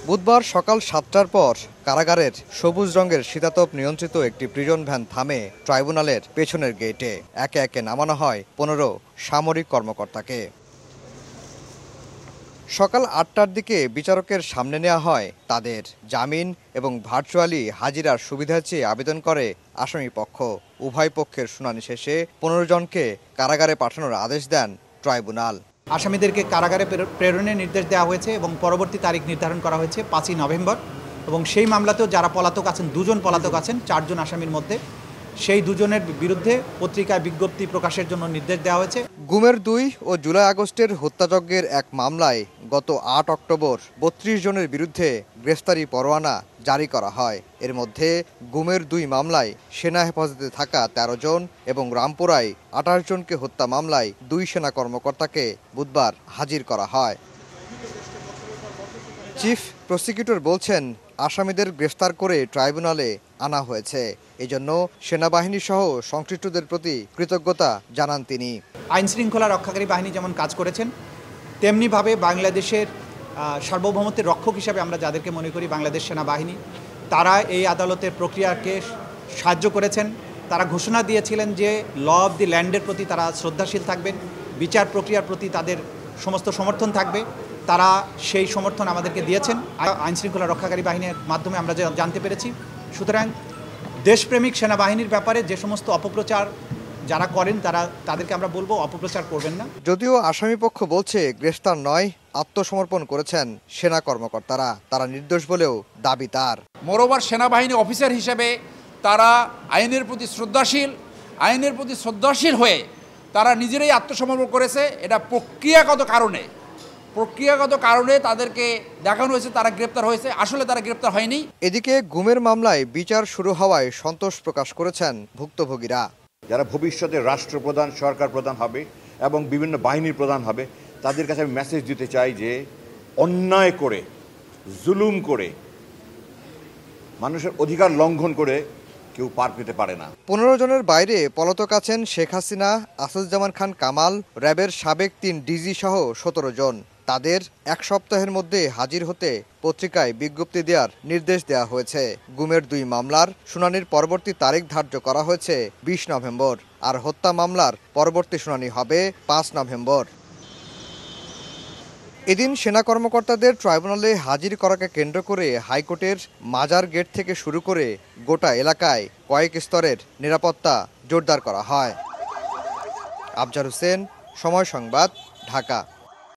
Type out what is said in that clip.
বুধবার সকাল ৭টার পর কারাগারের সবুজ রঙের শীতাতপ নিয়ন্ত্রিত একটি প্রিজন ভ্যান থামে ট্রাইব্যুনালের পেছনের গেটে। একে একে নামানো হয় ১৫ সামরিক কর্মকর্তাকে। সকাল ৮টার দিকে বিচারকের সামনে নেওয়া হয় তাদের। জামিন এবং ভার্চুয়ালি হাজিরার সুবিধা চেয়ে আবেদন করে আসামি পক্ষ। উভয় পক্ষের শুনানি শেষে ১৫ জনকে কারাগারে পাঠানোর আদেশ দেন ট্রাইব্যুনাল। আসামিদেরকে কারাগারে প্রেরণের নির্দেশ দেওয়া হয়েছে এবং পরবর্তী তারিখ নির্ধারণ করা হয়েছে ৫ই নভেম্বর। এবং সেই মামলাতেও যারা পলাতক আছেন, ২ জন পলাতক আছেন ৪ জন আসামির মধ্যে, সেই ২ জনের বিরুদ্ধে পত্রিকায় বিজ্ঞপ্তি প্রকাশের জন্য নির্দেশ দেওয়া হয়েছে। গুমের ২ ও জুলাই আগস্টের হত্যাযজ্ঞের এক মামলায় গত ৮ অক্টোবর ৩২ জনের বিরুদ্ধে গ্রেফতারি পরোয়ানা জারি করা হয়। এর মধ্যে গুমের ২ মামলায় সেনা হেফাজতে থাকা ১৩ জন এবং রামপুরায় ২৮ জনকে হত্যা মামলায় ২ সেনা কর্মকর্তাকে বুধবার হাজির করা হয়। চিফ প্রসিকিউটর বলছেন, আসামিদের গ্রেফতার করে ট্রাইব্যুনালে আনা হয়েছে। এজন্য সেনাবাহিনী সহ সংশ্লিষ্টদের প্রতি কৃতজ্ঞতা জানান তিনি। আইন শৃঙ্খলা রক্ষাকারী বাহিনী যেমন কাজ করেছেন, তেমনিভাবে বাংলাদেশের সার্বভৌমত্বের রক্ষক হিসাবে আমরা যাদেরকে মনে করি বাংলাদেশ সেনাবাহিনী, তারা এই আদালতের প্রক্রিয়াকে সাহায্য করেছেন। তারা ঘোষণা দিয়েছিলেন যে ল অব দি ল্যান্ডের প্রতি তারা শ্রদ্ধাশীল থাকবেন, বিচার প্রক্রিয়ার প্রতি তাদের সমস্ত সমর্থন থাকবে। তারা সেই সমর্থন আমাদেরকে দিয়েছেন আইন শৃঙ্খলা রক্ষাকারী বাহিনীর মাধ্যমে আমরা জানতে পেরেছি। সুতরাং দেশপ্রেমিক সেনাবাহিনীর ব্যাপারে যে সমস্ত অপপ্রচার যারা করেন তাদেরকে আমরা বলবো অপপ্রচার করবেন না। যদিও আসামিপক্ষ বলছে গ্রেফতার নয়, আত্মসমর্পণ করেছেন সেনা কর্মকর্তারা। তারা নির্দোষ বলেও দাবি তার। মোরওভার সেনাবাহিনী অফিসার হিসেবে তারা আইনের প্রতি শ্রদ্ধাশীল হয়ে তারা নিজেরাই আত্মসমর্পণ করেছে। এটা প্রক্রিয়াগত কারণে তাদেরকে দেখানো হয়েছে তারা গ্রেপ্তার হয়েছে, আসলে তারা গ্রেপ্তার হয়নি। এদিকে গুমের মামলায় বিচার শুরু হওয়ায় সন্তোষ প্রকাশ করেছেন ভুক্তভোগীরা। যারা ভবিষ্যতে রাষ্ট্রপ্রধান, সরকার প্রধান হবে এবং বিভিন্ন বাহিনীর প্রধান হবে, তাদের কাছে আমি মেসেজ দিতে চাই যে অন্যায় করে, জুলুম করে, মানুষের অধিকার লঙ্ঘন করে কেউ পার পেতে পারে না। ১৫ জনের বাইরে পলাতক আছেন শেখ হাসিনা, আসাদুজ্জামান খান কামাল, র্যাবের সাবেক ৩ ডিজি সহ ১৭ জন। তাদের ১ সপ্তাহের মধ্যে হাজির হতে পত্রিকায় বিজ্ঞপ্তি দেওয়ার নির্দেশ দেওয়া হয়েছে। গুমের ২ মামলার শুনানির পরবর্তী তারিখ ধার্য করা হয়েছে ২০ নভেম্বর, আর হত্যা মামলার পরবর্তী শুনানি হবে ৫ নভেম্বর। এদিন সেনা কর্মকর্তাদের ট্রাইব্যুনালে হাজির করাকে কেন্দ্র করে হাইকোর্টের মাজার গেট থেকে শুরু করে গোটা এলাকায় কয়েক স্তরের নিরাপত্তা জোরদার করা হয়। আফজার হোসেন, সময় সংবাদ, ঢাকা।